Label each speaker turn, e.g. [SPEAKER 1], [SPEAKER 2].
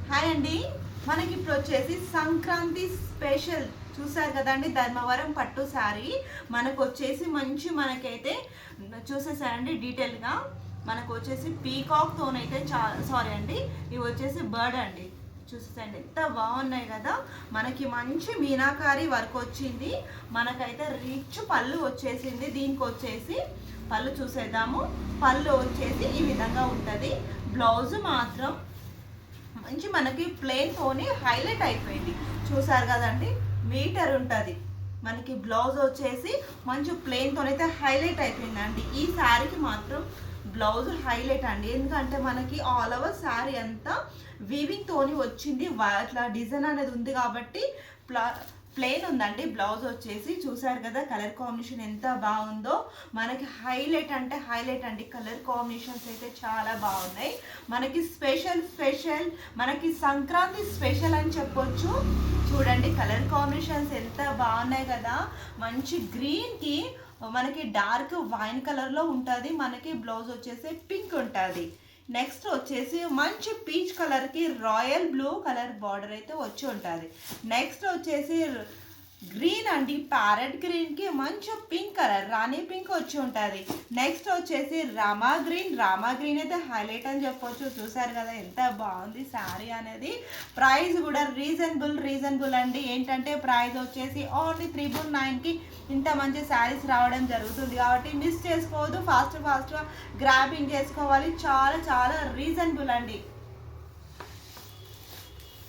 [SPEAKER 1] Hi అండి. మనకి ఇప్పుడు వచ్చేసి సంక్రాంతి స్పెషల్ చూసారు కదండి, ధర్మవరం పట్టు శారీ మనకు వచ్చేసి మనకైతే చూసేసారండి డీటెయిల్గా. మనకు వచ్చేసి పీకాక్తోనైతే సారీ అండి, ఇవి వచ్చేసి బర్డ్ అండి. చూసేసండి ఎంత బాగున్నాయి కదా. మనకి మంచి మీనాకారి వర్క్ వచ్చింది. మనకైతే రిచ్ పళ్ళు వచ్చేసింది. దీనికి వచ్చేసి పళ్ళు చూసేద్దాము. పళ్ళు వచ్చేసి ఈ విధంగా ఉంటుంది. బ్లౌజ్ మాత్రం మంచి మనకి ప్లెయిన్తోని హైలైట్ అయిపోయింది. చూసారు కదండి, మీటర్ ఉంటుంది. మనకి బ్లౌజ్ వచ్చేసి మంచి ప్లెయిన్తోనైతే హైలైట్ అయిపోయిందండి. ఈ శారీకి మాత్రం బ్లౌజ్ హైలైట్ అండి, ఎందుకంటే మనకి ఆల్ ఓవర్ శారీ అంతా వీవింగ్ తోని వచ్చింది. అట్లా డిజైన్ అనేది ఉంది కాబట్టి ప్లెయిన్ ఉందండి. బ్లౌజ్ వచ్చేసి చూసారు కదా, కలర్ కాంబినేషన్ ఎంత బాగుందో. మనకి హైలైట్ అంటే హైలైట్ అండి. కలర్ కాంబినేషన్స్ అయితే చాలా బాగున్నాయి. మనకి స్పెషల్ మనకి సంక్రాంతి స్పెషల్ అని చెప్పొచ్చు. చూడండి కలర్ కాంబినేషన్స్ ఎంత బాగున్నాయి కదా. మంచి గ్రీన్కి మనకి డార్క్ వైన్ కలర్లో ఉంటుంది. మనకి బ్లౌజ్ వచ్చేసి పింక్ ఉంటుంది. నెక్స్ట్ వచ్చేసి మంచి పీచ్ కలర్కి రాయల్ బ్లూ కలర్ బార్డర్ అయితే వచ్చి ఉంటుంది. నెక్స్ట్ వచ్చేసి గ్రీన్ అండి, ప్యారెట్ గ్రీన్కి మంచి పింక్ కలర్ రాణి పింక్ వచ్చి ఉంటుంది. నెక్స్ట్ వచ్చేసి రామా గ్రీన్ అయితే హైలైట్ అని చెప్పొచ్చు. చూసారు కదా ఎంత బాగుంది శారీ అనేది. ప్రైస్ కూడా రీజనబుల్ అండి. ఏంటంటే ప్రైస్ వచ్చేసి ఓన్లీ 399కి ఇంత మంచి శారీస్ రావడం జరుగుతుంది. కాబట్టి మిస్ చేసుకోవద్దు, ఫాస్ట్గా గ్రాబింగ్ చేసుకోవాలి. చాలా రీజనబుల్ అండి.